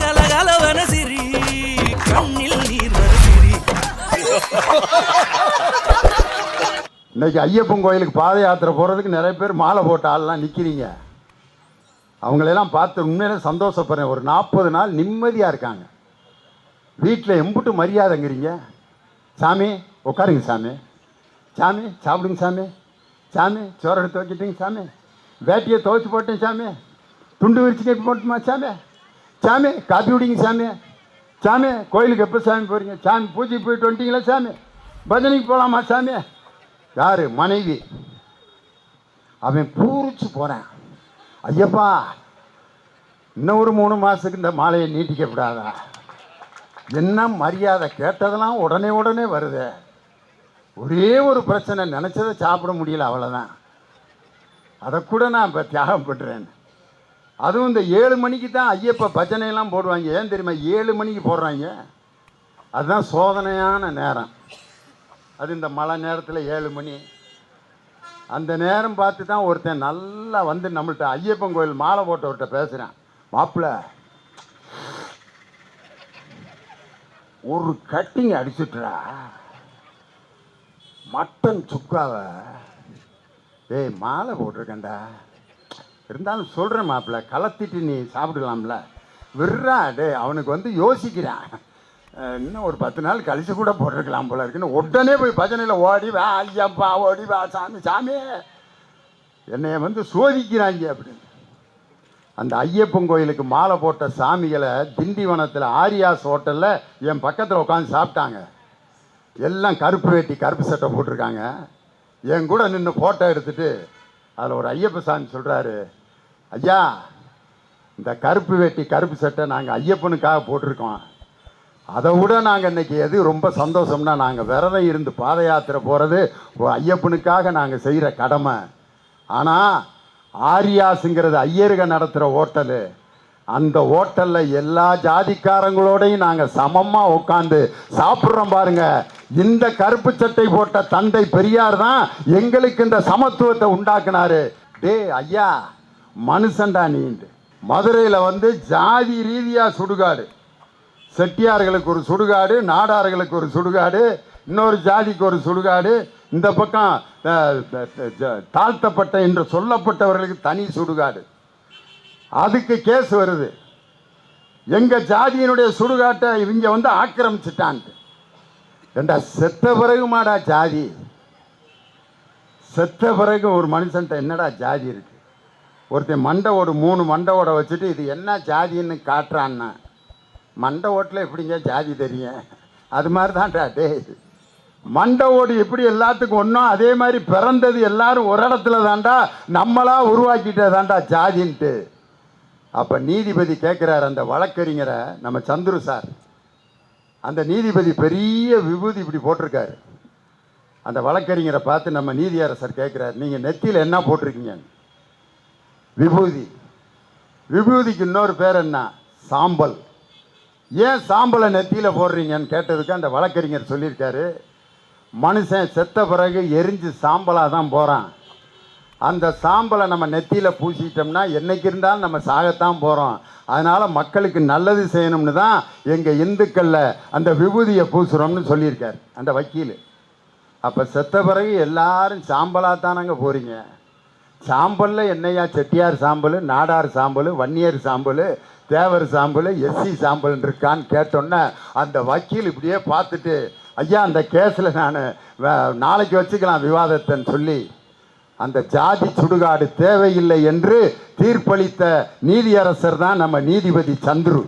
கலகலவன சிரி கண்ணில் நீர் வர சிரி. இன்னைக்கு ஐயப்பன் கோயிலுக்கு பாத யாத்திரை போகிறதுக்கு நிறைய பேர் மாலை போட்ட ஆள்லாம் நிற்கிறீங்க. அவங்களெல்லாம் பார்த்து உண்மையிலே சந்தோஷப்படுறேன். ஒரு 40 நாள் நிம்மதியாக இருக்காங்க. வீட்டில் எம்புட்டு மரியாதைங்கிறீங்க. சாமி உட்காருங்க சாமி, சாமி சாப்பிடுங்க சாமி, சாமி சோறு எடுத்து வைக்கிட்டீங்க சாமி, வேட்டியை துவைச்சி போட்டேன் சாமி, துண்டு விரிச்சு கட்டி போட்டுமா சாமி, சாமி காப்பி விடிங்க சாமி, சாமி கோயிலுக்கு எப்போ சாமி போகிறீங்க, சாமி பூஜைக்கு போயிட்டு வந்துட்டீங்களா சாமி, பஜனைக்கு போகலாமா சாமி. யார் மனைவி? அவன் பூரிச்சு போகிறேன். ஐயப்பா இன்னும் ஒரு 3 மாதத்துக்கு இந்த மாலையை நீட்டிக்கப்படாதா? என்ன மரியாதை கேட்டதெல்லாம் உடனே வருது. ஒரே ஒரு பிரச்சனை, நினச்சதை சாப்பிட முடியல, அவ்வளோதான். அதை கூட நான் இப்போ தியாகம் பண்ணுறேன். அதுவும் இந்த 7 மணிக்கு தான் ஐயப்ப பஜனையெல்லாம் போடுவாங்க. ஏன் தெரியுமா 7 மணிக்கு போடுறாங்க? அதுதான் சோதனையான நேரம். அது இந்த மழை நேரத்தில் 7 மணி. அந்த நேரம் பார்த்து தான் ஒருத்தன் நல்லா வந்து நம்மள்கிட்ட ஐயப்பன் கோயில் மாலை போட்டவர்கிட்ட பேசுகிறான். மாப்பிள்ள ஒரு கட்டிங் அடிச்சுட்டுறா மட்டன் சுக்காவை. ஏய் மாலை போட்டிருக்கேன்டா, இருந்தாலும் சொல்கிறேன் மாப்பிள்ள, கலத்திட்டு நீ சாப்பிடலாம்ல, விட்றா. டே அவனுக்கு வந்து யோசிக்கிறான், இன்னும் ஒரு 10 நாள் கழிச்சு கூட போட்டிருக்கலாம் போல இருக்குன்னு உடனே போய் பஜனையில் ஓடி வா ஐயப்பா, ஓடி வா சாமி, சாமி என்னைய வந்து சோதிக்கிறாங்க அப்படின்னு. அந்த ஐயப்பன் கோயிலுக்கு மாலை போட்ட சாமிகளை திண்டிவனத்தில் ஆரியாஸ் ஹோட்டலில் என் பக்கத்தில் உட்காந்து சாப்பிட்டாங்க. எல்லாம் கருப்பு வேட்டி கருப்பு சட்டை போட்டிருக்காங்க. என் கூட நின்று ஃபோட்டோ எடுத்துகிட்டு அதில் ஒரு ஐயப்ப சாமி சொல்கிறாரு, ஐயா இந்த கருப்பு வேட்டி கருப்பு சட்டை நாங்கள் ஐயப்பனுக்காக போட்டிருக்கோம். அதை விட நாங்கள் இன்றைக்கி எது ரொம்ப சந்தோஷம்னா, நாங்கள் விரதம் இருந்து பாத யாத்திரை போகிறது ஐயப்பனுக்காக நாங்கள் செய்கிற கடமை. ஆனால் ஆரியாஸுங்கிறது ஐயருக நடத்துகிற ஹோட்டலு. அந்த ஹோட்டலில் எல்லா ஜாதிக்காரங்களோடையும் நாங்கள் சமமாக உட்காந்து சாப்பிட்றோம் பாருங்க. இந்த கருப்பு சட்டை போட்ட தந்தை பெரியார் தான் எங்களுக்கு இந்த சமத்துவத்தை உண்டாக்குனாரு. டே ஐயா மனுஷன்டா நீண்டு. மதுரையில் வந்து ஜாதி ரீதியாக சுடுகாடு, செட்டியார்களுக்கு ஒரு சுடுகாடு, நாடார்களுக்கு ஒரு சுடுகாடு, இன்னொரு ஜாதிக்கு ஒரு சுடுகாடு, இந்த பக்கம் தாழ்த்தப்பட்ட என்று சொல்லப்பட்டவர்களுக்கு தனி சுடுகாடு. அதுக்கு கேஸ் வருது. எங்கள் ஜாதியினுடைய சுடுகாட்டை இவங்க வந்து ஆக்கிரமிச்சிட்டான்ட்டு. ஏண்டா செத்த பிறகு மாடா ஜாதி? செத்த பிறகு ஒரு மனுஷன்ட்ட என்னடா ஜாதி இருக்குது? ஒருத்தன் மண்டை ஓடு 3 மண்டை ஓட வச்சுட்டு இது என்ன ஜாதின்னு காட்டுறான்னா, மண்டை ஓட்டில் எப்படிங்க ஜாதி தெரியும்? அது மாதிரி தான்டா டே. மண்டை ஓடு எப்படி எல்லாத்துக்கும் ஒன்றும், அதே மாதிரி பிறந்தது எல்லாரும் ஒரு இடத்துல தாண்டா, நம்மளா உருவாக்கிட்டே தாண்டா ஜாதின்ட்டு. அப்போ நீதிபதி கேட்குறாரு அந்த வழக்கறிஞரை, நம்ம சந்துரு சார். அந்த நீதிபதி பெரிய விபூதி இப்படி போட்டிருக்காரு. அந்த வழக்கறிஞரை பார்த்து நம்ம நீதியரசர் கேட்குறாரு, நீங்கள் நெத்தியில் என்ன போட்டிருக்கீங்க? விபூதி. விபூதிக்கு இன்னொரு பேர் என்ன? சாம்பல். ஏன் சாம்பலை நெத்தியில் போடுறீங்கன்னு கேட்டதுக்கு அந்த வழக்கறிஞர் சொல்லியிருக்காரு, மனுஷன் செத்த பிறகு எரிஞ்சு சாம்பலாக தான் போகிறான். அந்த சாம்பலை நம்ம நெத்தியில் பூசிட்டோம்னா என்றைக்கு இருந்தாலும் நம்ம சாகத்தான் போகிறோம். அதனால் மக்களுக்கு நல்லது செய்யணும்னு தான் எங்கள் இந்துக்களில் அந்த விபூதியை பூசுகிறோம்னு சொல்லியிருக்கார் அந்த வக்கீல். அப்போ செத்த பிறகு எல்லாரும் சாம்பலாக தானங்க போகிறீங்க. சாம்பலில் என்னையா செட்டியார் சாம்பல், நாடார் சாம்பல், வன்னியர் சாம்பல், தேவர் சாம்பல், எஸ்சி சாம்பல் இருக்கான்னு கேட்டோன்னே அந்த வக்கீல் இப்படியே பார்த்துட்டு, ஐயா அந்த கேஸில் நான் நாளைக்கு வச்சுக்கலாம் விவாதத்தைன்னு சொல்லி அந்த ஜாதி சுடுகாடு தேவையில்லை என்று தீர்ப்பளித்த நீதியரசர் தான் நம்ம நீதிபதி சந்துரு.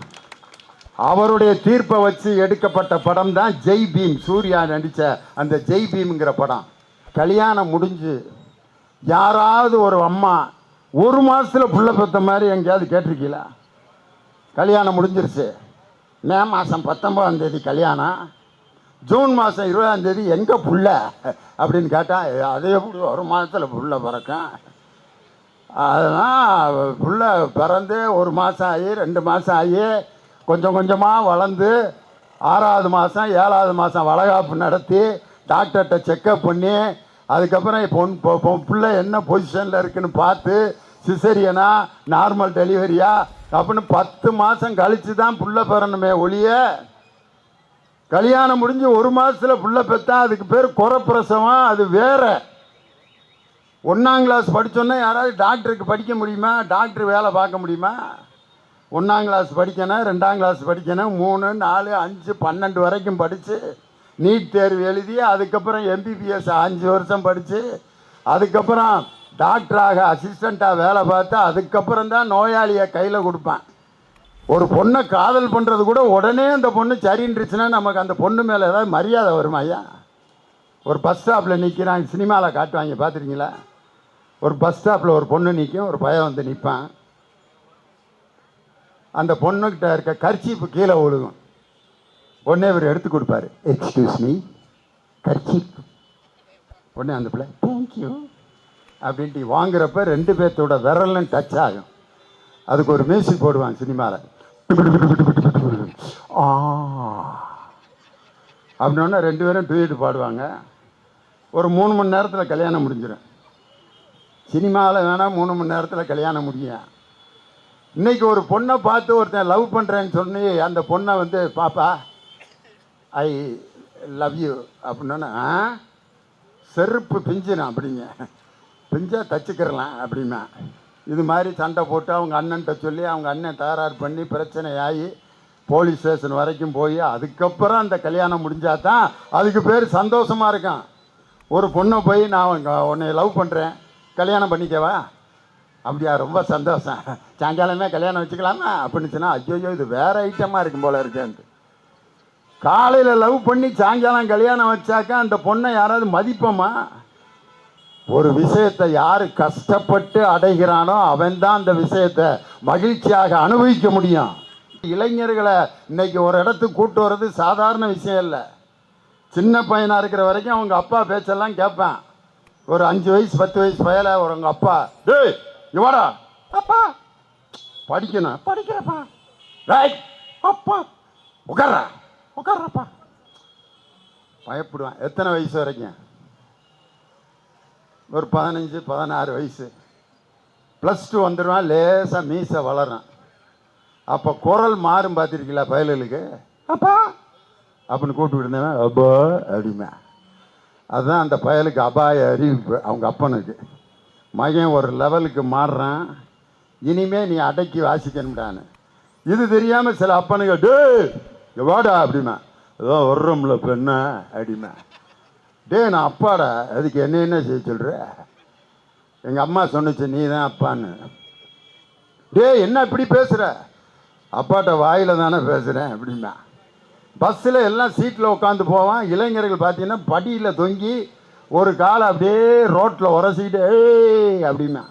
அவருடைய தீர்ப்பை வச்சு எடுக்கப்பட்ட படம் தான் ஜெய் பீம். சூர்யா நடித்த அந்த ஜெய் பீம்ங்கிற படம். கல்யாணம் முடிஞ்சு யாராவது ஒரு அம்மா 1 மாதத்தில் புள்ள பெற்ற மாதிரி எங்கேயாவது கேட்டிருக்கீங்களா? கல்யாணம் முடிஞ்சிருச்சு, மே மாதம் 19ஆம் தேதி கல்யாணம், ஜூன் மாதம் 20ஆம் தேதி எங்கே புள்ள அப்படின்னு கேட்டால், அதே எப்படி 1 மாதத்தில் புள்ள பிறக்கும்? அதெல்லாம் புள்ள பிறந்து 1 மாதம் ஆகி 2 மாதம் ஆகி கொஞ்சம் கொஞ்சமாக வளர்ந்து 6ஆவது மாதம் 7ஆவது மாதம் வளகாப்பு நடத்தி டாக்டர்கிட்ட செக்கப் பண்ணி அதுக்கப்புறம் பிள்ளை என்ன பொசிஷனில் இருக்குன்னு பார்த்து சிசரியனா நார்மல் டெலிவரியா அப்படின்னு 10 மாதம் கழித்து தான் புள்ள பெறணுமே ஒழிய, கல்யாணம் முடிஞ்சு 1 மாதத்தில் புள்ள பெற்றா அதுக்கு பேர் குறப்பிரசவம். அது வேற. 1ஆம் கிளாஸ் படித்தோன்னா யாராவது டாக்டருக்கு படிக்க முடியுமா? டாக்டர் வேலை பார்க்க முடியுமா? 1ஆம் கிளாஸ் படிக்கணும், 2ஆம் கிளாஸ் படிக்கணும், 3, 4, 5, 12 வரைக்கும் படித்து நீட் தேர்வு எழுதி அதுக்கப்புறம் எம்பிபிஎஸ் 5 வருஷம் படித்து அதுக்கப்புறம் டாக்டராக அசிஸ்டண்ட்டாக வேலை பார்த்து அதுக்கப்புறம் தான் நோயாளியை கையில் கொடுப்பேன். ஒரு பொண்ணை காதல் பண்ணுறது கூட உடனே அந்த பொண்ணு சரின்றுச்சுன்னா நமக்கு அந்த பொண்ணு மேலே ஏதாவது மரியாதை வருமா ஐயா? ஒரு பஸ் ஸ்டாப்பில் நிற்கிறாங்க, சினிமாவில் காட்டுவாங்க பார்த்துருக்கீங்களா? ஒரு பஸ் ஸ்டாப்பில் ஒரு பொண்ணு நிற்கும், ஒரு பையன் வந்து நிற்பான். அந்த பொண்ணுக்கிட்ட இருக்க கர்ச்சீப்பு கீழே ஒழுகும். உடனே இவர் எடுத்து கொடுப்பாரு. Excuse me, kerchief. உடனே அந்த பிள்ளை தேங்க்யூ அப்படின்ட்டு வாங்குறப்ப 2 பேர்த்தோட விரலும் டச் ஆகும். அதுக்கு ஒரு மியூசிக் போடுவாங்க சினிமாவில். அப்படின்னா 2 பேரும் டூயட் பாடுவாங்க. ஒரு 3 மணி நேரத்தில் கல்யாணம் முடிஞ்சிடும். சினிமாவில் வேணால் 3 மணி நேரத்தில் கல்யாணம் முடியும். இன்றைக்கி ஒரு பொண்ணை பார்த்து ஒருத்தன் லவ் பண்ணுறேன்னு சொல்லி அந்த பொண்ணை வந்து பாப்பா ஐ லவ் யூ அப்படின்னா செருப்பு பிஞ்சிடும் அப்படிங்க. பிஞ்சா தச்சுக்கிறலாம் அப்படின்னா இது மாதிரி சண்டை போட்டு அவங்க அண்ணன்ட்ட சொல்லி அவங்க அண்ணன் தகராறு பண்ணி பிரச்சனை ஆகி போலீஸ் ஸ்டேஷன் வரைக்கும் போய் அதுக்கப்புறம் அந்த கல்யாணம் முடிஞ்சால் தான் அதுக்கு பேர் சந்தோஷமாக இருக்கான். ஒரு பொண்ணை போய் நான் உன்னை லவ் பண்ணுறேன் கல்யாணம் பண்ணிக்கவா, அப்படியா, ரொம்ப சந்தோஷம், சாயங்காலமே கல்யாணம் வச்சுக்கலாமா அப்படின்னுச்சுன்னா ஐயோ இது வேறு ஐட்டமாக இருக்கும் போல இருக்கேன்ட்டு. காலையில் லவ் பண்ணி சாயங்காலம் கல்யாணம் வச்சாக்கா அந்த பொண்ணை யாராவது மதிப்போமா? ஒரு விஷயத்தை யார் கஷ்டப்பட்டு அடைகிறானோ அவன் தான் அந்த விஷயத்தை மகிழ்ச்சியாக அனுபவிக்க முடியும். இளைஞர்களை இன்னைக்கு ஒரு இடத்துக்கு கூட்டு வர்றது சாதாரண விஷயம் இல்லை. சின்ன பையனாக இருக்கிற வரைக்கும் அவங்க அப்பா பேச்செல்லாம் கேட்பேன். ஒரு 5 வயசு 10 வயசு பையல ஒரு அவங்க அப்பா, டேய் இவாடா அப்பா படிக்கணும், படிக்கிறப்பா, ரைட் அப்பா உட்கார்றப்பா பயப்படுவான். எத்தனை வயசு வரைக்கும்? ஒரு 15 16 வயசு. +2 வந்துடுவான், லேசாக மீசை வளரும். அப்போ குரல் மாறும் பார்த்துருக்கீங்களா பயலுக்கு? அப்பா அப்படின்னு கூப்பிட்டு விடுந்தவன் அப்பா அப்படிமா. அதுதான் அந்த பயலுக்கு அபாய அறிவிப்பு அவங்க அப்பனுக்கு. மகன் ஒரு லெவலுக்கு மாறுறான், இனிமே நீ அடக்கி வாசிக்கணும்டான்னு. இது தெரியாமல் சில அப்பனுங்க டே வாடா அப்படிமா, ஏதோ வர்றோம்ல பெண்ண அப்படிமா. டே நான் அப்பாடா, அதுக்கு என்ன செய்ய சொல்கிற? எங்கள் அம்மா சொன்னிச்சு நீ தான் அப்பான்னு. டே என்ன இப்படி பேசுகிற? அப்பாட்ட வாயில் தானே பேசுகிறேன் அப்படிமா. பஸ்ஸில் எல்லாம் சீட்டில் உட்காந்து போவான். இளைஞர்கள் பார்த்தீங்கன்னா படியில் தொங்கி ஒரு காலை அப்படியே ரோட்டில் உரசிக்கிட்டு ஏய் அப்படிமா.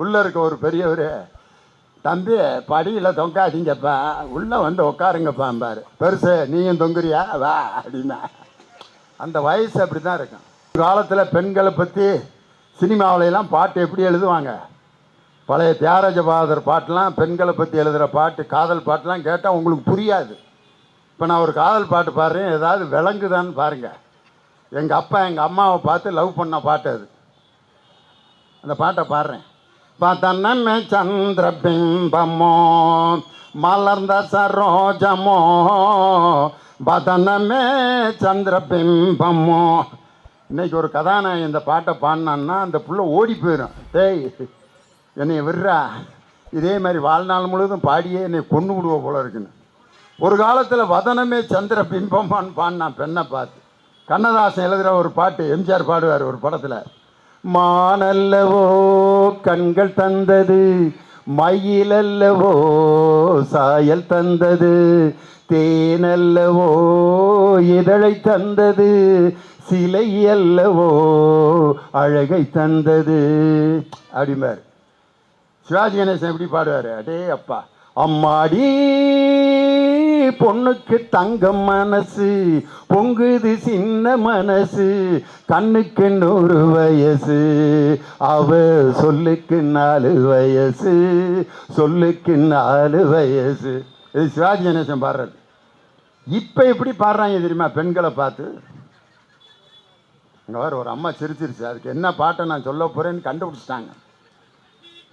உள்ளே இருக்க ஒரு பெரியவர், தம்பி படியில் தொங்காதீங்கப்பா, உள்ளே வந்து உட்காருங்கப்பாம்பார். பெருசு நீயும் தொங்குறியா வா அப்படின்னா. அந்த வயசு அப்படி தான் இருக்கும். ஒரு காலத்தில் பெண்களை பற்றி சினிமாவிலலாம் பாட்டு எப்படி எழுதுவாங்க? பழைய தியாகராஜ பாகதர் பாட்டெலாம் பெண்களை பற்றி எழுதுகிற பாட்டு, காதல் பாட்டெலாம் கேட்டால் உங்களுக்கு புரியாது. இப்போ நான் ஒரு காதல் பாட்டு பாடுறேன், ஏதாவது விளங்குதான்னு பாருங்கள். எங்கள் அப்பா எங்கள் அம்மாவை பார்த்து லவ் பண்ண பாட்டு அது. அந்த பாட்டை பாடுறேன். பதனமே சந்திர பிம்பமோ மலர்ந்த சரோஜமோ, பதனமே சந்திர பிம்பமோ. இன்னைக்கு ஒரு கதாநாயகன் இந்த பாட்டை பாடினான்னா அந்த புள்ள ஓடி போயிடும். டேய் என்னை விடுறா, இதே மாதிரி வாழ்நாள் முழுவதும் பாடியே என்னை கொண்டு விடுவ போல இருக்குன்னு. ஒரு காலத்தில் வதனமே சந்திர பிம்பமான்னு பாடினான் பெண்ணை பார்த்து. கண்ணதாசன் எழுதுகிற ஒரு பாட்டு எம்ஜிஆர் பாடுவார் ஒரு படத்தில். மானல்லவோ கண்கள் தந்தது, மயிலல்லவோ சாயல் தந்தது, தேனல்லவோ இதழை தந்தது, சிலை அல்லவோ அழகை தந்தது அப்படிம்பார். சிவாஜி கணேசன் எப்படி பாடுவார்? அடே அப்பா, அம்மாடி பொண்ணுக்கு தங்கம் மனசு, பொங்குது சின்ன மனசு, கண்ணுக்கு 100 வயசு, அவ சொல்லுக்கு 4 வயசு, சொல்லுக்கு 4 வயசு. இது சிவாஜி கணேசன் பாடுறது. இப்போ எப்படி பாடுறாங்க தெரியுமா பெண்களை பார்த்து? அங்கே வர ஒரு அம்மா சிரிச்சிருச்சு. அதுக்கு என்ன பாட்டை நான் சொல்ல போகிறேன்னு கண்டுபிடிச்சிட்டாங்க.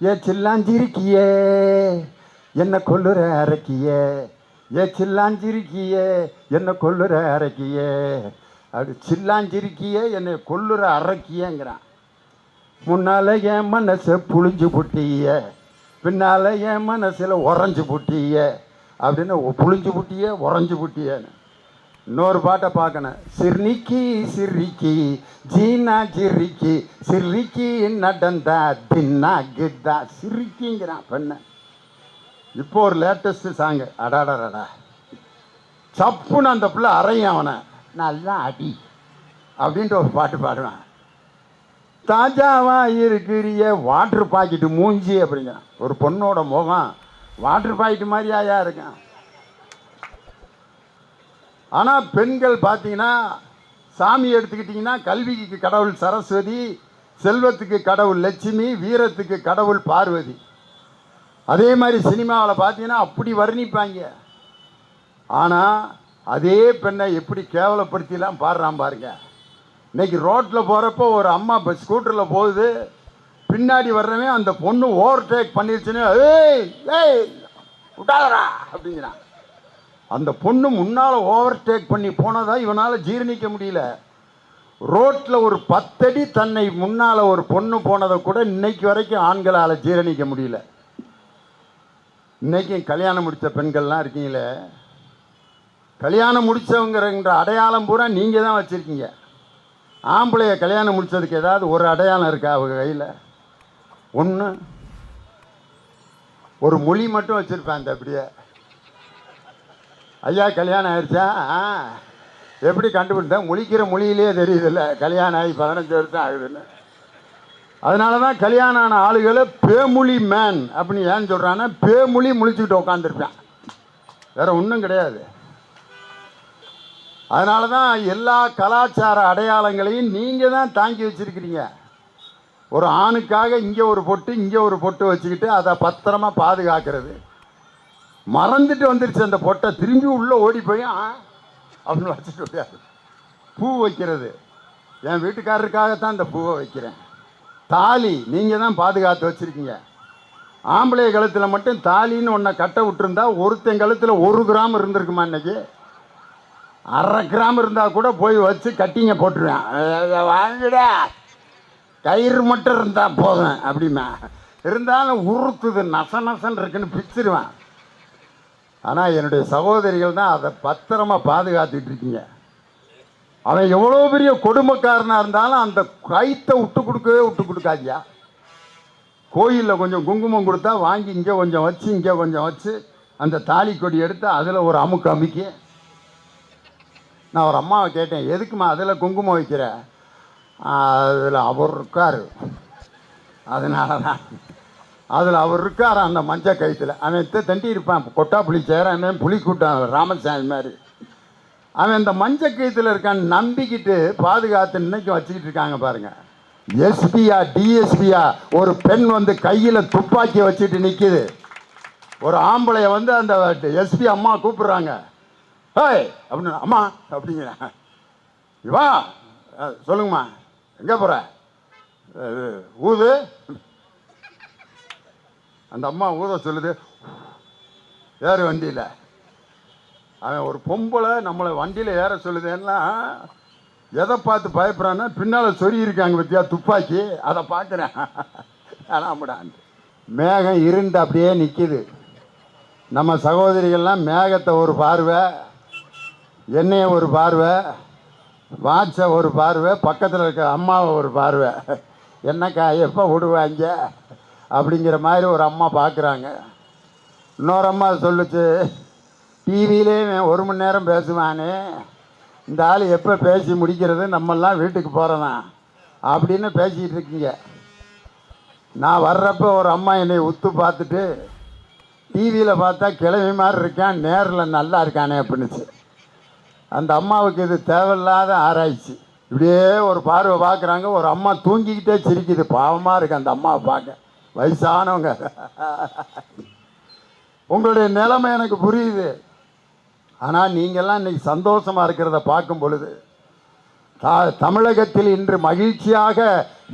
ஏ சில்லாஞ்சிருக்கியே என்ன கொல்லுற அரைக்கியே, ஏ சில்லாஞ்சிருக்கியே என்ன கொல்லுற அரைக்கியே, அப்படி சில்லாஞ்சிருக்கியே என்னை கொல்லுற அரைக்கியேங்கிறான். முன்னால் என் மனசை புழிஞ்சு புட்டிய, பின்னால் என் மனசில் உறைஞ்சி புட்டிய அப்படின்னு புழிஞ்சு புட்டிய உறைஞ்சி புட்டியன்னு. இன்னொரு பாட்டை பார்க்கணும். சிரிக்கி சிரிக்கி ஜீனா சிரிக்கி சிரிக்கி நடந்தா தின்னா கிட்டா சிரிக்கிங்கிறான் பெண்ணை. இப்போ ஒரு லேட்டஸ்ட் சாங்கு, அடாடா சப்புன்னு அந்த பிள்ளை அறையும் அவனை நல்லா அடி அப்படின்ட்டு ஒரு பாட்டு பாடுவான். தாஜாவா இருக்கிறிய வாட்ரு பாக்கெட்டு மூஞ்சி அப்படிங்கிறான். ஒரு பொண்ணோட முகம் வாட்ரு பாக்கெட்டு மாதிரியா இருக்கான். ஆனால் பெண்கள் பார்த்தீங்கன்னா, சாமி எடுத்துக்கிட்டிங்கன்னா கல்விக்கு கடவுள் சரஸ்வதி, செல்வத்துக்கு கடவுள் லட்சுமி, வீரத்துக்கு கடவுள் பார்வதி. அதே மாதிரி சினிமாவில் பார்த்தீங்கன்னா அப்படி வர்ணிப்பாங்க. ஆனால் அதே பெண்ணை எப்படி கேவலப்படுத்திலாம் பாடுறான் பாருங்க. இன்னைக்கு ரோட்டில் போகிறப்போ ஒரு அம்மா ஸ்கூட்டரில் போகுது, பின்னாடி வர்றவன் அந்த பொண்ணு ஓவர்டேக் பண்ணிருச்சுன்னு ஏய் ஏய் விட்டாதரா அப்படிங்கிறான். அந்த பொண்ணு முன்னால் ஓவர்டேக் பண்ணி போனதா இவனால் ஜீரணிக்க முடியல. ரோட்டில் ஒரு 10 அடி தன்னை முன்னால் ஒரு பொண்ணு போனதை கூட இன்னைக்கு வரைக்கும் ஆண்களால் ஜீரணிக்க முடியல. இன்றைக்கும் கல்யாணம் முடித்த பெண்கள்லாம் இருக்கீங்களே, கல்யாணம் முடித்தவங்கிற அடையாளம் பூரா நீங்கள் தான் வச்சுருக்கீங்க. ஆம்பளைய கல்யாணம் முடித்ததுக்கு ஏதாவது ஒரு அடையாளம் இருக்கா அவங்க கையில்? ஒன்று ஒரு மொழி மட்டும் வச்சுருப்பேன். அந்த அப்படியே ஐயா கல்யாணம் ஆயிடுச்சா எப்படி கண்டுபிடித்தேன்? முழிக்கிற மொழியிலே தெரியுதில்ல கல்யாணம் ஆகி 15 வருஷம் ஆகுதுன்னு. அதனால தான் கல்யாணம் ஆன ஆளுகளை பேமொழி மேன் அப்படின்னு ஏன்னு சொல்கிறான்னா, பேமொழி முழிச்சுக்கிட்டு உட்காந்துருப்பேன், வேற ஒன்றும் கிடையாது. அதனால தான் எல்லா கலாச்சார அடையாளங்களையும் நீங்கள் தான் தாங்கி வச்சுருக்கிறீங்க. ஒரு ஆணுக்காக இங்கே ஒரு பொட்டு இங்கே ஒரு பொட்டு வச்சுக்கிட்டு அதை பத்திரமா பாதுகாக்கிறது. மறந்துட்டு வந்துருச்சு அந்த பொட்டை, திரும்பி உள்ளே ஓடி போய் அப்படின்னு வச்சுட்டு முடியாது. பூ வைக்கிறது என் வீட்டுக்காரருக்காகத்தான் இந்த பூவை வைக்கிறேன். தாலி நீங்கள் தான் பாதுகாத்து வச்சுருக்கீங்க. ஆம்பளை கழுத்தில் மட்டும் தாலின்னு ஒன்றை கட்ட விட்டுருந்தா ஒருத்தன் கழுத்தில் 1 கிராம் இருந்திருக்குமா? இன்னைக்கு 1/2 கிராம் இருந்தால் கூட போய் வச்சு கட்டிங்க போட்டுருவேன். வாங்கிட கயிறு மட்டும் இருந்தால் போதும் அப்படிமா. இருந்தாலும் உறுத்துது, நச நசன் இருக்குன்னு பிச்சிருவேன். ஆனால் என்னுடைய சகோதரிகள் தான் அதை பத்திரமா பாதுகாத்துட்டு இருக்கீங்க. அவன் எவ்வளோ பெரிய கொடுமைக்காரனாக இருந்தாலும் அந்த கைத்தை விட்டு கொடுக்காதியா. கோயிலில் கொஞ்சம் குங்குமம் கொடுத்தா வாங்கி இங்கே கொஞ்சம் வச்சு இங்கே கொஞ்சம் வச்சு அந்த தாலி கொடி எடுத்து அதில் ஒரு அமுக்கு அமுக்கி. நான் ஒரு அம்மாவை கேட்டேன், எதுக்குமா அதில் குங்குமம் வைக்கிற? அதில் அவர் இருக்கார், அதனால தான். அதில் அவர் இருக்கார் அந்த மஞ்சள் கயிற்றுல. அவன் தண்டி இருப்பான், கொட்டா புளி சேரான், புளி கூட்டான் ராமசாமி மாதிரி. அவன் இந்த மஞ்சள் கயிற்றுல இருக்கான்னு நம்பிக்கிட்டு பாதுகாத்து இன்னைக்கு வச்சுக்கிட்டு இருக்காங்க பாருங்க. எஸ்பியா டிஎஸ்பியா ஒரு பெண் வந்து கையில் துப்பாக்கி வச்சுட்டு நிற்கிது. ஒரு ஆம்பளைய வந்து அந்த எஸ்பி அம்மா கூப்பிடுறாங்க, ஹேய் அப்படின்னு. அம்மா அப்படிங்கிறேன், இவா சொல்லுங்கம்மா எங்கே போகிற? ஊது. அந்த அம்மா ஊத சொல்லுது, ஏறு வண்டியில். அவன் ஒரு பொம்பளை நம்மளை வண்டியில் ஏற சொல்லுதுன்னா எதை பார்த்து பயப்படுறான்னா, பின்னால் சொறி இருக்காங்க பற்றியா துப்பாக்கி, அதை பார்க்குறேன். ஆனாம்டான் மேகம் இருண்டு அப்படியே நிற்கிது. நம்ம சகோதரிகள்லாம் மேகத்தை ஒரு பார்வை, என்னையை ஒரு பார்வை, வாட்சை ஒரு பார்வை, பக்கத்தில் இருக்க அம்மாவை ஒரு பார்வை, என்னக்கா எப்போ விடுவாங்க அப்படிங்கிற மாதிரி ஒரு அம்மா பார்க்குறாங்க. இன்னொரு அம்மா சொல்லுச்சு, டிவியிலே 1 மணி நேரம் பேசுவானே, இந்த ஆள் எப்போ பேசி முடிக்கிறது, நம்மெல்லாம் வீட்டுக்கு போகிறதான் அப்படின்னு பேசிக்கிட்டு இருக்கீங்க. நான் வர்றப்போ ஒரு அம்மா என்னை உத்து பார்த்துட்டு, டிவியில் பார்த்தா கிழவி மாதிரி இருக்கான், நேரில் நல்லா இருக்கானே அப்படின்னுச்சு. அந்த அம்மாவுக்கு இது தேவையில்லாத ஆராய்ச்சி. இப்படியே ஒரு பார்வை பார்க்குறாங்க. ஒரு அம்மா தூங்கிக்கிட்டே சிரிக்குது, பாவமாக இருக்குது அந்த அம்மாவை பார்க்க, வயசானவங்க. உங்களுடைய நிலைமை எனக்கு புரியுது. ஆனால் நீங்கள்லாம் இன்றைக்கி சந்தோஷமாக இருக்கிறத பார்க்கும் பொழுது, தமிழகத்தில் இன்று மகிழ்ச்சியாக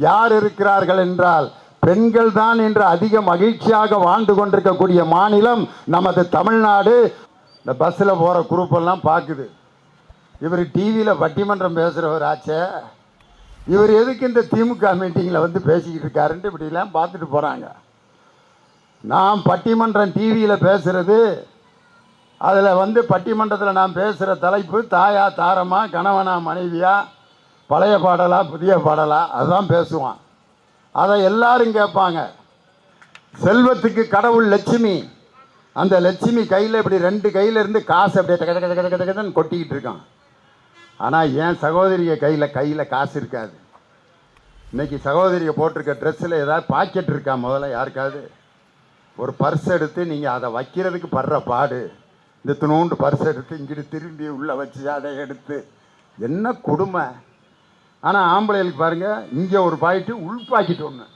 யார் இருக்கிறார்கள் என்றால் பெண்கள் தான் இன்று அதிக மகிழ்ச்சியாக வாழ்ந்து கொண்டிருக்கக்கூடிய மாநிலம் நமது தமிழ்நாடு. இந்த பஸ்ஸில் போகிற குரூப்பெல்லாம் பார்க்குது, இவர் டிவியில் பட்டிமன்றம் பேசுகிறவர் ஆச்சே, இவர் எதுக்கு இந்த திமுக மீட்டிங்கில் வந்து பேசிக்கிட்டு இருக்காருன்ட்டு இப்படிலாம் பார்த்துட்டு போகிறாங்க. நான் பட்டிமன்றம் டிவியில் பேசுகிறது, அதில் வந்து பட்டிமன்றத்தில் நான் பேசுகிற தலைப்பு தாயா தாரமா, கணவனா மனைவியா, பழைய பாடலா புதிய பாடலா, அதுதான் பேசுவான். அதை எல்லாரும் கேட்பாங்க. செல்வத்துக்கு கடவுள் லட்சுமி, அந்த லட்சுமி கையில் இப்படி 2 கையில் இருந்து காசு அப்படியே கதன்னு கொட்டிக்கிட்டு இருக்கான். ஆனால் என் சகோதரிய கையில் காசு இருக்காது. இன்றைக்கி சகோதரியை போட்டிருக்க ட்ரெஸ்ஸில் ஏதாவது பாக்கெட் இருக்கா? முதல்ல யாருக்காவது ஒரு பர்ஸ் எடுத்து நீங்கள் அதை வைக்கிறதுக்கு படுற பாடு. இந்த துணூண்டு பர்ஸ் எடுத்து இங்கிட்டு திரும்பி உள்ளே வச்சு அதை எடுத்து என்ன கொடுமை. ஆனால் ஆம்பளைகளுக்கு பாருங்கள், இங்கே ஒரு பாக்கெட்டு உள் பாக்கெட் ஒன்று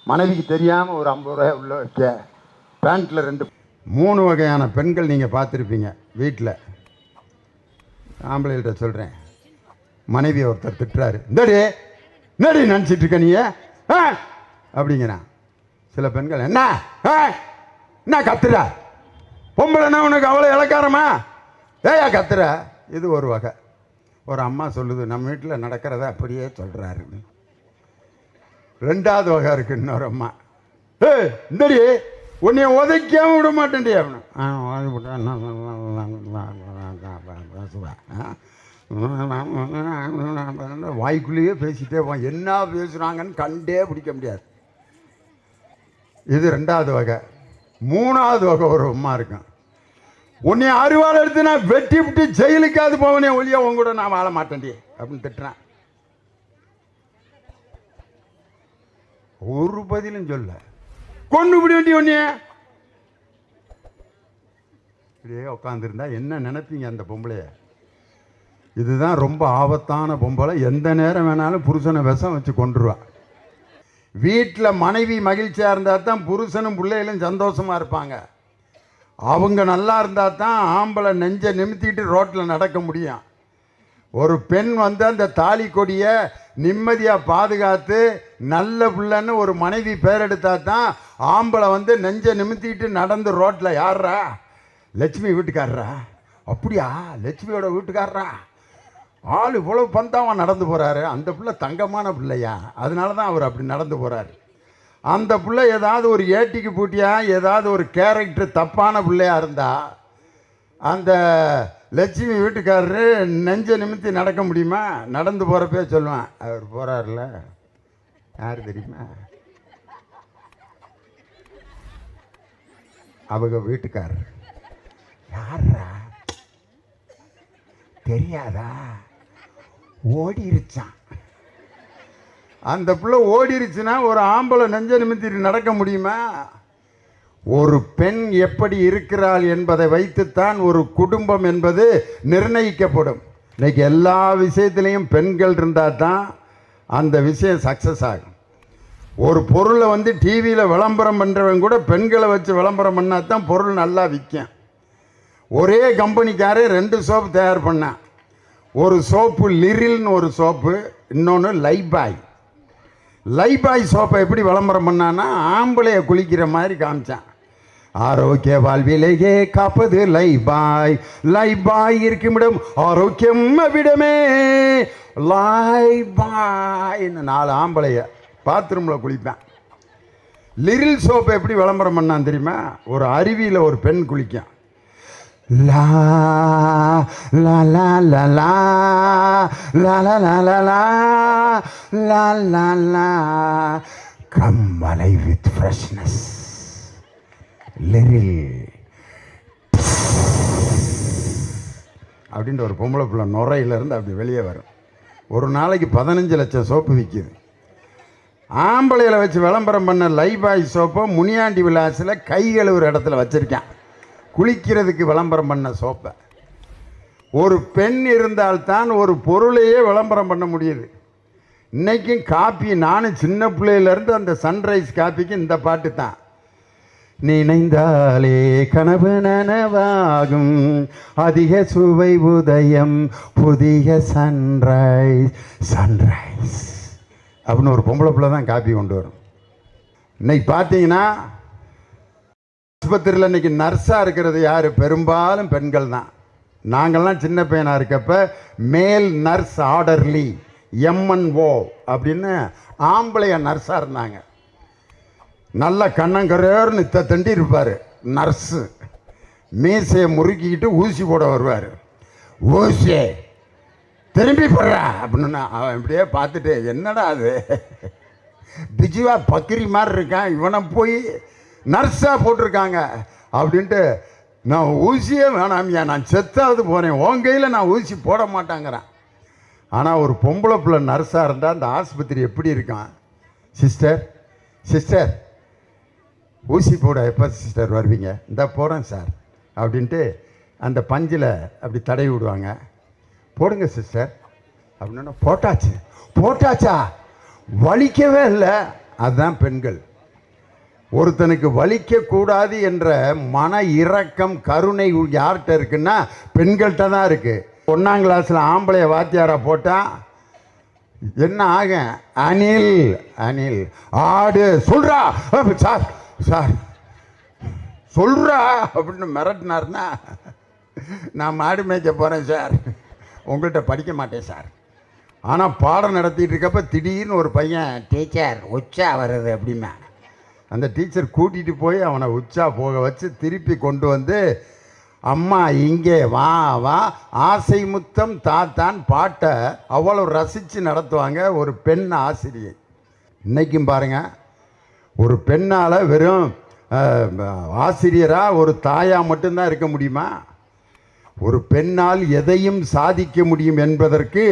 மனைவிக்கு தெரியாமல் ஒரு 50 ரூபாய் உள்ள வைக்க, பேண்ட்டில் 2-3 வகையான பெண்கள் நீங்கள் பார்த்துருப்பீங்க வீட்டில். ஆம்பளைகிட்ட சொல்கிறேன், மனைவியை ஒருத்தர் திட்டுறாரு, இந்தடி என்னடி நினச்சிட்டு இருக்க நீ அப்படிங்கிறான். சில பெண்கள் என்ன கத்துற, பொம்பளைன்னா உனக்கு அவ்வளோ இலக்காரமா, ஏயா கத்துற. இது ஒரு வகை. ஒரு அம்மா சொல்லுது, நம்ம வீட்டில் நடக்கிறத அப்படியே சொல்கிறாரு. 2வது வகை இருக்குது. இன்னொரு அம்மா, இந்தடி உன்னைய உதைக்காம விட மாட்டேன்டி அப்படின்னு. வாய்க்குள்ளேயே பேசிட்டே போவான், என்ன பேசுகிறாங்கன்னு கண்டே பிடிக்க முடியாது. இது 2வது வகை. 3வது வகை ஒரு அம்மா இருக்கும், உன்னை அறுவாள் எடுத்து நான் வெட்டி விட்டு ஜெயிலுக்காது போவனே ஒழிய உன் கூட நான் வாழ மாட்டேன்டி அப்படின்னு திட்டுறேன். ஒரு பதிலும் சொல்ல, கொண்டு விட வேண்டிய ஒன்னே இப்படியே உட்காந்துருந்தா என்ன நினைப்பீங்க அந்த பொம்பளைய? இதுதான் ரொம்ப ஆபத்தான பொம்பளை. எந்த நேரம் வேணாலும் புருஷனை விஷம் வச்சு கொண்டுருவா. வீட்டில் மனைவி மகிழ்ச்சியாக இருந்தால் தான் புருஷனும் பிள்ளைகளும் சந்தோஷமாக இருப்பாங்க. அவங்க நல்லா இருந்தால் தான் ஆம்பளை நெஞ்சை நிமித்திட்டு ரோட்டில் நடக்க முடியும். ஒரு பெண் வந்து அந்த தாலி கொடியை நிம்மதியாக பாதுகாத்து நல்ல பிள்ளைன்னு ஒரு மனைவி பேர் எடுத்தால் தான் ஆம்பளை வந்து நெஞ்சை நிமித்திட்டு நடந்து ரோட்டில். யார்ரா? லட்சுமி வீட்டுக்காரரா? அப்படியா, லட்சுமியோட வீட்டுக்காரரா? ஆள் இவ்வளோ பந்தாவன் நடந்து போகிறாரு, அந்த பிள்ளை தங்கமான பிள்ளையா, அதனால தான் அவர் அப்படி நடந்து போகிறாரு. அந்த பிள்ளை ஏதாவது ஒரு ஏட்டிக்கு பூட்டியா, ஏதாவது ஒரு கேரக்டர் தப்பான பிள்ளையாக இருந்தால் அந்த லட்சுமி வீட்டுக்காரரு நெஞ்சை நிமித்தி நடக்க முடியுமா? நடந்து போகிறப்பே சொல்லுவான், அவர் போகிறாருல, யார் தெரியுமா? அவங்க வீட்டுக்காரர். யாரா தெரியாதா? ஓடிருச்சான். அந்த பிள்ளை ஓடிருச்சுன்னா ஒரு ஆம்பளை நெஞ்ச நிமித்திட்டு நடக்க முடியுமா? ஒரு பெண் எப்படி இருக்கிறாள் என்பதை வைத்துத்தான் ஒரு குடும்பம் என்பது நிர்ணயிக்கப்படும். இன்னைக்கு எல்லா விஷயத்திலையும் பெண்கள் இருந்தால் தான் அந்த விஷயம் சக்ஸஸ் ஆகும். ஒரு பொருளை வந்து டிவியில் விளம்பரம் பண்ணுறவங்க கூட பெண்களை வச்சு விளம்பரம் பண்ணால் தான் பொருள் நல்லா விற்கும். ஒரே கம்பெனிக்காரே 2 சோப்பு தயார் பண்ணான். ஒரு சோப்பு லிரில்னு ஒரு சோப்பு, இன்னொன்று லைபாய். லைபாய் சோப்பை எப்படி விளம்பரம் பண்ணான்னா ஆம்பளையை குளிக்கிற மாதிரி காமிச்சான். ஆரோக்கிய வாழ்விலேயே காப்பது லைபாய், லைபாய் இருக்குமிடம் ஆரோக்கியம் விடமே லைபாய்ன்னு 4 ஆம்பளைய பாத்ரூமில் குளிப்பேன். லிரில் சோப்பை எப்படி விளம்பரம் பண்ணான் தெரியுமா? ஒரு அருவியில் ஒரு பெண் குளிக்கும். லா லா லா லா லா லா லா லா லா லா லா லா come alive with freshness Liril அப்படின்ற ஒரு பொம்பளை பிள்ளை நுரையிலேருந்து அப்படி வெளியே வரும். ஒரு நாளைக்கு 15 லட்சம் சோப்பு விற்கிது. ஆம்பளையில் வச்சு விளம்பரம் பண்ண லைபாய் சோப்பை முனியாண்டி விலாசில் கை கழுவுற இடத்துல வச்சுருக்கேன். குளிக்கிறதுக்கு விளம்பரம் பண்ண சோப்பை. ஒரு பெண் இருந்தால்தான் ஒரு பொருளையே விளம்பரம் பண்ண முடியுது. இன்றைக்கும் காப்பி, நானும் சின்ன பிள்ளையிலேருந்து அந்த சன்ரைஸ் காப்பிக்கு இந்த பாட்டு தான். நினைந்தாலே கனவு நனவாகும், அதிக சுவை உதயம் புதிய சன்ரைஸ் சன்ரைஸ் அப்படின்னு ஒரு பொம்பளை பிள்ளை தான் காப்பி கொண்டு வரும். இன்னைக்கு பார்த்தீங்கன்னா ஆஸ்பத்திரியில் இன்னைக்கு நர்ஸாக இருக்கிறது யார்? பெரும்பாலும் பெண்கள் தான். நாங்கள்லாம் சின்ன பையனாக இருக்கப்ப மேல் நர்ஸ் ஆர்டர்லி MNO அப்படின்னு ஆம்பளைய நர்ஸாக இருந்தாங்க. நல்ல கண்ணங்கரேர்னு தண்டி இருப்பார் நர்ஸு. மீசையை முறுக்கிக்கிட்டு ஊசி போட வருவார். ஊசியே திரும்பி போடுறா அப்படின்னு அவன் இப்படியே பார்த்துட்டு, என்னடா அது பிஜுவா பக்கிரி மாதிரி இருக்கான், இவனை போய் நர்ஸாக போட்டிருக்காங்க அப்படின்ட்டு, நான் ஊசியே வேணாமியா, நான் செத்தாவது போகிறேன், உன் கையில் நான் ஊசி போட மாட்டாங்கிறேன். ஆனால் ஒரு பொம்பளை பிள்ளை நர்ஸாக இருந்தால் அந்த ஆஸ்பத்திரி எப்படி இருக்கான்? சிஸ்டர் சிஸ்டர் ஊசி போட எப்போ சிஸ்டர் வருவீங்க? இந்த போகிறேன் சார் அப்படின்ட்டு அந்த பஞ்சில் அப்படி தடவி விடுவாங்க. போடுங்க சிஸ்டர் அப்படின்னா போட்டாச்சு. போட்டாச்சா? வலிக்கவே இல்லை. அதுதான் பெண்கள். ஒருத்தனுக்கு வலிக்கக்கூடாது என்ற மன இரக்கம் கருணை யார்கிட்ட இருக்குன்னா பெண்கள்கிட்ட தான் இருக்குது. 1ஆம் கிளாஸில் ஆம்பளைய வாத்தியாரா போட்டால் என்ன ஆகும்? அனில் அனில் ஆடு சொல்கிறா சார் சார் சொல்கிறா அப்படின்னு மிரட்டினார்னா, நான் மாடு மேய்க்க போகிறேன் சார், உங்கள்கிட்ட படிக்க மாட்டேன் சார். ஆனால் பாடம் நடத்திட்டு இருக்கப்ப திடீர்னு ஒரு பையன், டீச்சர் உச்சா வருது அப்படிமா, அந்த டீச்சர் கூட்டிகிட்டு போய் அவனை உச்சா போக வச்சு திருப்பி கொண்டு வந்து, அம்மா இங்கே வா வா ஆசை முத்தம் தாத்தான் பாட்டை அவ்வளோ ரசித்து நடத்துவாங்க ஒரு பெண் ஆசிரியை. இன்றைக்கும் பாருங்கள், ஒரு பெண்ணால் வெறும் ஆசிரியராக ஒரு தாயாக மட்டும்தான் இருக்க முடியுமா? ஒரு பெண்ணால் எதையும் சாதிக்க முடியும் என்பதற்கு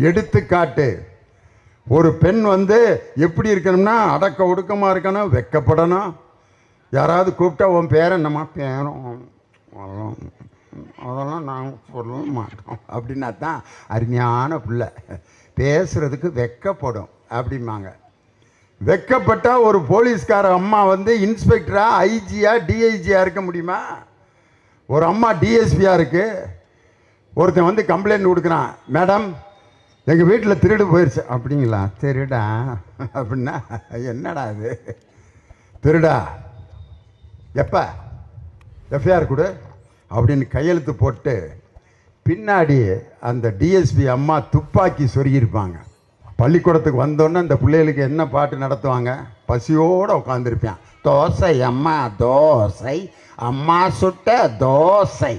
எடுத்துக்காட்டு. ஒரு பெண் எப்படி இருக்கணும்னா அடக்க ஒடுக்கமாக இருக்கணும், வெக்கப்படணும். யாராவது கூப்பிட்டா உன் பேரன் என்னம்மா? பேரும் அதெல்லாம் நாங்கள் சொல்ல மாட்டோம் அப்படின்னா தான் அருமையான பிள்ளை. பேசுகிறதுக்கு வெக்கப்படும் அப்படிம்பாங்க. வெக்கப்பட்டால் ஒரு போலீஸ்கார அம்மா இன்ஸ்பெக்டரா ஐஜியா டிஐஜியா இருக்க முடியுமா? ஒரு அம்மா டிஎஸ்பியாக இருக்குது. ஒருத்தன் கம்ப்ளைண்ட் கொடுக்குறான், மேடம் எங்கள் வீட்டில் திருடு போயிடுச்சு. அப்படிங்களா? திருடா அப்படின்னா என்னடா அது? திருடா எப்போ எஃப்ஐஆர் கொடு அப்படின்னு கையெழுத்து போட்டு பின்னாடி அந்த டிஎஸ்பி அம்மா துப்பாக்கி சொருகியிருப்பாங்க. பள்ளிக்கூடத்துக்கு வந்தோன்னே அந்த பிள்ளைகளுக்கு என்ன பாட்டு நடத்துவாங்க? பசியோடு உட்காந்துருப்பான். தோசை அம்மா தோசை, அம்மா சுட்ட தோசை,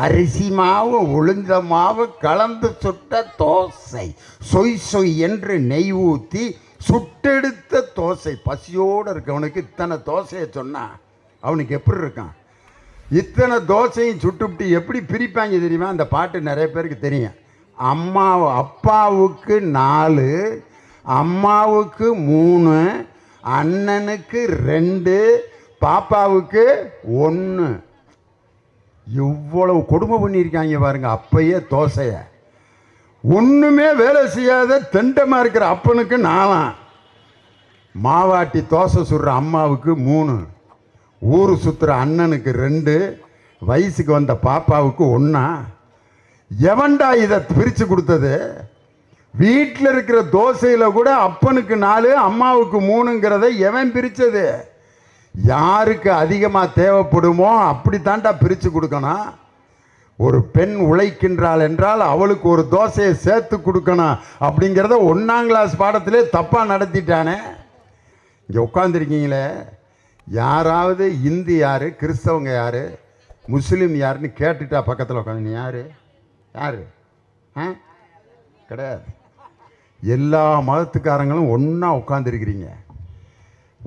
அரிசி மாவு உளுந்த மாவு கலந்து சுட்ட தோசை, சொய் சொய் என்று நெய் ஊற்றி சுட்டெடுத்த தோசை. பசியோடு இருக்கவனுக்கு இத்தனை தோசையை சொன்னான், அவனுக்கு எப்படி இருக்கான்? இத்தனை தோசையும் சுட்டுவிட்டு எப்படி பிரிப்பாங்க தெரியுமா? அந்த பாட்டு நிறைய பேருக்கு தெரியும். அப்பாவுக்கு 4, அம்மாவுக்கு 3, அண்ணனுக்கு 2, பாப்பாவுக்கு 1. இவ்வளவு கொடுமை பண்ணியிருக்காங்க பாருங்க. அப்பயே தோசையை ஒன்றுமே வேலை செய்யாத தெண்டமாக இருக்கிற அப்பனுக்கு 4, மாவாட்டி தோசை சுடுற அம்மாவுக்கு 3, ஊர் சுற்றுற அண்ணனுக்கு 2, வயசுக்கு வந்த பாப்பாவுக்கு 1. எவன்டா இதை பிரித்து கொடுத்தது? வீட்டில் இருக்கிற தோசையில் கூட அப்பனுக்கு 4 அம்மாவுக்கு 3ங்கிறத எவன் பிரித்தது? யாருக்கு அதிகமாக தேவைப்படுமோ அப்படித்தான்டா பிரித்து கொடுக்கணும். ஒரு பெண் உழைக்கின்றாள் என்றால் அவளுக்கு ஒரு தோசையை சேர்த்து கொடுக்கணும் அப்படிங்கிறத 1ஆம் கிளாஸ் பாடத்திலே தப்பாக நடத்திட்டானே. இங்கே உட்காந்துருக்கீங்களே, யாராவது இந்து யார், கிறிஸ்தவங்க யார், முஸ்லீம் யாருன்னு கேட்டுட்டா பக்கத்தில் உட்காந்து நீ யார் யார் கிடையாது. எல்லா மதத்துக்காரங்களும் ஒன்றா உட்காந்துருக்கிறீங்க.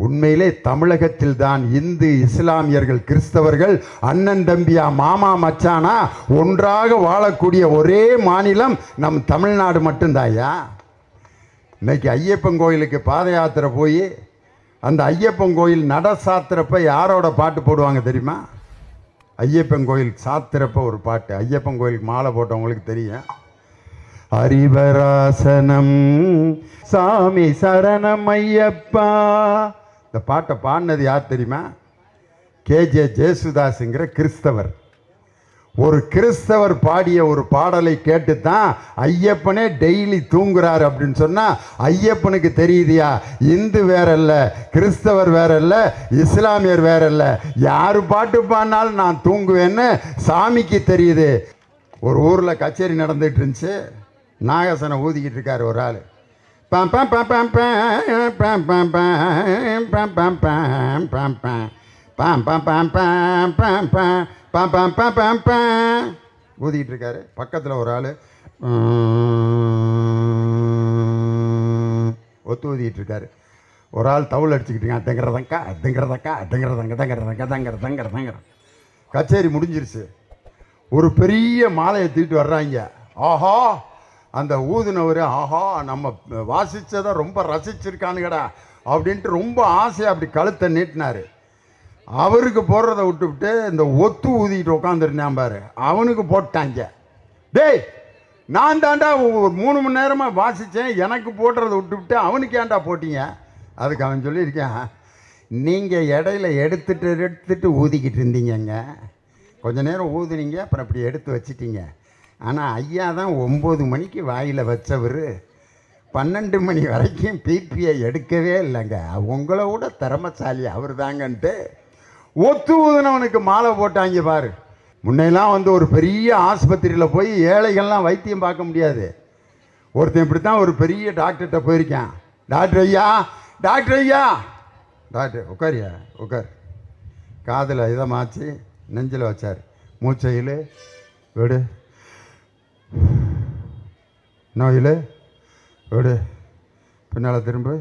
உண்மையிலே தமிழகத்தில் தான் இந்து இஸ்லாமியர்கள் கிறிஸ்தவர்கள் அண்ணன் தம்பியா மாமா மச்சானா ஒன்றாக வாழக்கூடிய ஒரே மாநிலம் நம் தமிழ்நாடு மட்டும்தாயா. இன்னைக்கு ஐயப்பன் கோயிலுக்கு பாத யாத்திரை போய் அந்த ஐயப்பன் கோயில் நட சாத்திரப்ப யாரோட பாட்டு போடுவாங்க தெரியுமா? ஐயப்பன் கோயில் சாத்திரப்ப ஒரு பாட்டு. ஐயப்பன் கோயிலுக்கு மாலை போட்டவங்களுக்கு தெரியும். ஹரிவராசனம் சாமி சரணம் ஐயப்பா. இந்த பாட்டை பாடினது யார் தெரியுமா? கேஜே ஜேசுதாஸுங்கிற கிறிஸ்தவர். ஒரு கிறிஸ்தவர் பாடிய ஒரு பாடலை கேட்டு தான் ஐயப்பனே டெய்லி தூங்குறாரு அப்படின்னு சொன்னால் ஐயப்பனுக்கு தெரியுதியா, இந்து வேற இல்லை, கிறிஸ்தவர் வேற இல்லை, இஸ்லாமியர் வேற இல்லை, யார் பாட்டு பாடினாலும் நான் தூங்குவேன்னு சாமிக்கு தெரியுது. ஒரு ஊரில் கச்சேரி நடந்துகிட்டு இருந்துச்சு. நாகசனை ஊதிக்கிட்டு இருக்கார் ஒரு ஆள். ஊதிக்கிட்டு இருக்காரு. பக்கத்தில் ஒரு ஆள் ஒத்து ஊதிக்கிட்டு இருக்காரு. ஒரு ஆள் தவுள் அடிச்சுக்கிட்டு இருக்கான். தங்கிறதங்கா தங்கிறதங்கா தங்கிறதங்க தங்கிறதங்க தங்கிற தங்கிற தங்கிற. கச்சேரி முடிஞ்சிருச்சு. ஒரு பெரிய மாலையை தூக்கிட்டு வர்றாங்க. ஆஹா, அந்த ஊதுனவர் ஆஹா நம்ம வாசித்ததை ரொம்ப ரசிச்சிருக்கானுங்கடா அப்படின்ட்டு ரொம்ப ஆசையாக அப்படி கழுத்தை நீட்டினார். அவருக்கு போடுறத விட்டுவிட்டு இந்த ஒத்து ஊதிக்கிட்டு உட்காந்துருந்தான் பாரு, அவனுக்கு போட்டாங்க. டேய், நான் தாண்டா ஒரு 3 மணி நேரமாக வாசித்தேன், எனக்கு போடுறத விட்டுவிட்டு அவனுக்கு ஏன்டா போட்டீங்க? அதுக்கு அவன் சொல்லியிருக்கேன், நீங்கள் இடையில எடுத்துட்டு ஊதிக்கிட்டு இருந்தீங்கங்க, கொஞ்ச நேரம் ஊதுனீங்க, அப்புறம் அப்படி எடுத்து வச்சிட்டீங்க. ஆனால் ஐயா தான் 9 மணிக்கு வாயில் வச்சவர் 12 மணி வரைக்கும் பிபிஐ எடுக்கவே இல்லைங்க, உங்களை விட திறமசாலி அவர் தாங்கன்ட்டு ஒத்து ஊதுனவனுக்கு மாலை போட்டாங்க பாரு. முன்னெல்லாம் வந்து ஒரு பெரிய ஆஸ்பத்திரியில் போய் ஏழைகள்லாம் வைத்தியம் பார்க்க முடியாது. ஒருத்தன் இப்படி தான் ஒரு பெரிய டாக்டர்கிட்ட போயிருக்கான். டாக்டர் ஐயா, டாக்டர் ஐயா, டாக்டர் உட்காரியா உட்கார். காதில் இதை மாற்றி நெஞ்சில் வச்சார். மூச்சையில் விடு, நோயில் விடு, பின்னால் திரும்ப,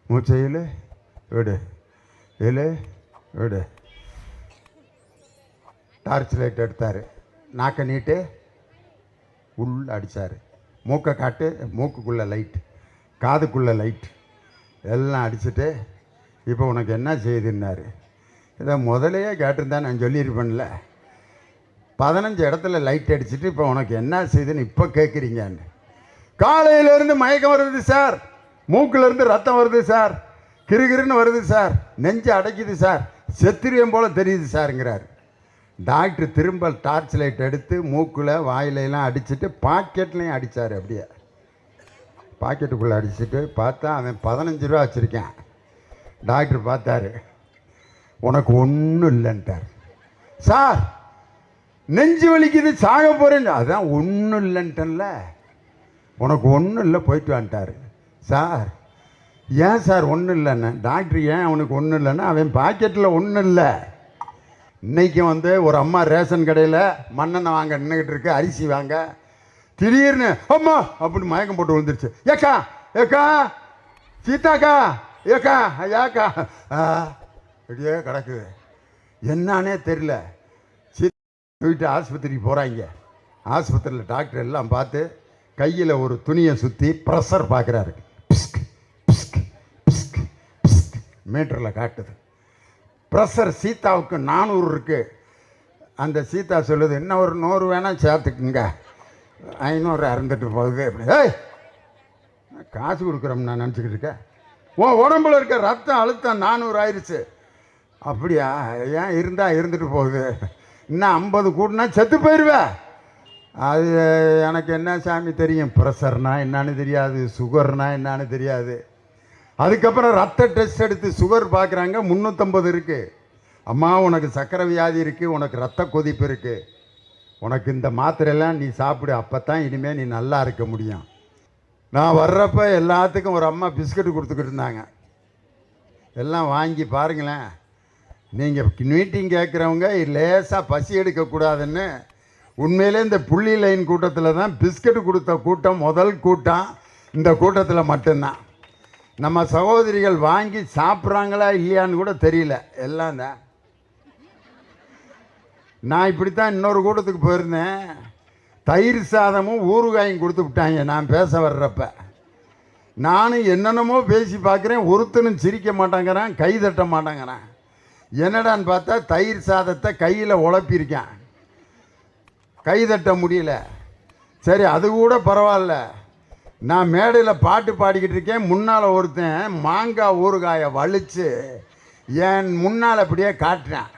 மூச்சையில் விடு, இல் விடு. டார்ச் லைட் எடுத்தார். நாக்கை நீட்டு உள் அடித்தார். மூக்கை காட்டு, மூக்குக்குள்ளே லைட், காதுக்குள்ளே லைட், எல்லாம் அடிச்சுட்டு இப்போ உனக்கு என்ன செய்யுதுன்னாரு. இதை முதலையே கேட்டிருந்தா நான் சொல்லியிருப்பேன்ல. 15 இடத்துல லைட் அடிச்சுட்டு இப்போ உனக்கு என்ன செய்யுதுன்னு இப்போ கேட்குறீங்கன்னு. காலையிலேருந்து மயக்கம் வருது சார், மூக்கிலேருந்து ரத்தம் வருது சார், கிருகிருன்னு வருது சார், நெஞ்சு அடைக்குது சார், செத்திரியம் போல் தெரியுது சாருங்கிறார். டாக்டர் திரும்ப டார்ச் லைட் எடுத்து மூக்கில் வாயிலெல்லாம் அடிச்சுட்டு பாக்கெட்லேயும் அடித்தார். அப்படியே பாக்கெட்டுக்குள்ளே அடிச்சுட்டு பார்த்தா அவன் 15 ரூபா வச்சுருக்கேன். டாக்டர் பார்த்தாரு, உனக்கு ஒன்றும் இல்லைன்ட்டார். சார் நெஞ்சு வலிக்குது, சாக போகிறேன். அதான் ஒன்றும் இல்லைன்ட்டன்ல, உனக்கு ஒன்றும் இல்லை, போயிட்டு வந்துட்டார். சார் ஏன் சார் ஒன்றும் இல்லைன்னு. டாக்டர் ஏன் அவனுக்கு ஒன்றும் இல்லைன்னா, அவன் பாக்கெட்டில் ஒன்றும் இல்லை. இன்றைக்கும் வந்து ஒரு அம்மா ரேஷன் கடையில் மண்ணெண்ணெய் வாங்க நின்றுக்கிட்டு இருக்கு, அரிசி வாங்க, திடீர்னு அம்மா அப்படின்னு மயக்கம் போட்டு விழுந்துருச்சு. ஏக்கா ஏக்கா சீதாக்கா ஏக்கா ஏக்கா அப்படியே கிடக்குது, என்னானே தெரியல. போயிட்டு ஆஸ்பத்திரிக்கு போகிறாங்க. ஆஸ்பத்திரியில் டாக்டர் எல்லாம் பார்த்து கையில் ஒரு துணியை சுற்றி ப்ரெஷர் பார்க்குறாரு. பிஸ்க் பிஸ்க் பிஸ்க் பிஸ்க் மீட்டரில் காட்டுது. ப்ரெஷர் சீதாவுக்கு 400 இருக்குது. அந்த சீதா சொல்லுது, இன்னும் ஒரு 100 வேணால் சேர்த்துக்குங்க, 500 அறந்துட்டு போகுது. அப்படி ஏய் காசு கொடுக்குறோம் நான் நினச்சிக்கிட்டு இருக்கேன். உடம்புல இருக்க ரத்தம் அழுத்தம் 400 ஆயிடுச்சு. அப்படியா? ஏன் இருந்தால் இருந்துட்டு போகுது, இன்னும் 50 கூட்டினா செத்து போயிடுவேன். அது எனக்கு என்ன சாமி தெரியும், ப்ரெஷர்னா என்னான்னு தெரியாது, சுகர்னா என்னான்னு தெரியாது. அதுக்கப்புறம் ரத்த டெஸ்ட் எடுத்து சுகர் பார்க்குறாங்க, 350 இருக்குது. அம்மா உனக்கு சர்க்கரை வியாதி இருக்குது, உனக்கு ரத்த கொதிப்பு இருக்குது, உனக்கு இந்த மாத்திரையெல்லாம் நீ சாப்பிடு, அப்போ தான் இனிமேல் நீ நல்லா இருக்க முடியும். நான் வர்றப்ப எல்லாத்துக்கும் ஒரு அம்மா பிஸ்கட்டு கொடுத்துக்கிட்டு இருந்தாங்க. எல்லாம் வாங்கி பாருங்களேன். நீங்கள் மீட்டிங் கேட்குறவங்க லேசாக பசி எடுக்கக்கூடாதுன்னு உண்மையிலே இந்த புள்ளி லைன் கூட்டத்தில் தான் பிஸ்கட்டு கொடுத்த கூட்டம் முதல் கூட்டம். இந்த கூட்டத்தில் மட்டும்தான். நம்ம சகோதரிகள் வாங்கி சாப்பிட்றாங்களா இல்லையான்னு கூட தெரியல. எல்லாம் தான். நான் இப்படித்தான் இன்னொரு கூட்டத்துக்கு போயிருந்தேன். தயிர் சாதமும் ஊறுகாயும் கொடுத்து விட்டாங்க. நான் பேச வர்றப்ப நானும் என்னென்னமோ பேசி பார்க்குறேன், ஒருத்தனும் சிரிக்க மாட்டாங்கிறான், கை தட்ட மாட்டாங்கிறான். என்னடான்னு பார்த்தா தயிர் சாதத்தை கையில் உழப்பியிருக்கேன், கை தட்ட முடியல. சரி அது கூட பரவாயில்ல. நான் மேடையில் பாட்டு பாடிக்கிட்டு இருக்கேன், முன்னால் ஒருத்தன் மாங்காய் ஊறுகாயை வலித்து என் முன்னால் அப்படியே காட்டுறேன்.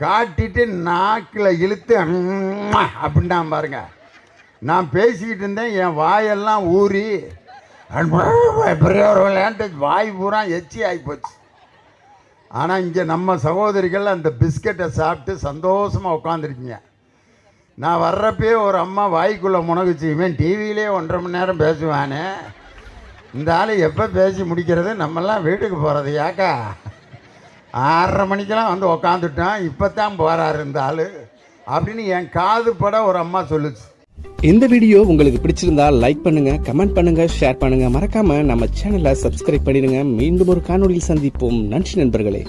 காட்டிட்டு நாக்கில் இழுத்து அப்படின்னா பாருங்க. நான் பேசிக்கிட்டு இருந்தேன், என் வாயெல்லாம் ஊறி விளையாண்டு வாய் பூரா எச்சி ஆகிப்போச்சு. ஆனால் இங்கே நம்ம சகோதரிகள் அந்த பிஸ்கட்டை சாப்பிட்டு சந்தோஷமாக உட்காந்துருக்கீங்க. நான் வர்றப்பே ஒரு அம்மா வாய்க்குள்ளே முனகுச்சு, இவன் டிவியிலே 1.5 மணி நேரம் பேசுவானே, இந்த ஆள் எப்போ பேசி முடிக்கிறது, நம்மெல்லாம் வீட்டுக்கு போகிறது யாக்கா 6:30 மணிக்கெல்லாம் வந்து உக்காந்துட்டான், இப்போ தான் போகிறாரு இந்த ஆள் அப்படின்னு என் காது பட ஒரு அம்மா சொல்லுச்சு. இந்த வீடியோ உங்களுக்கு பிடிச்சிருந்தா லைக் பண்ணுங்க, கமெண்ட் பண்ணுங்க, ஷேர் பண்ணுங்க. மறக்காம நம்ம சேனலை சப்ஸ்கிரைப் பண்ணிடுங்க. மீண்டும் ஒரு காணொளியில் சந்திப்போம். நன்றி நண்பர்களே.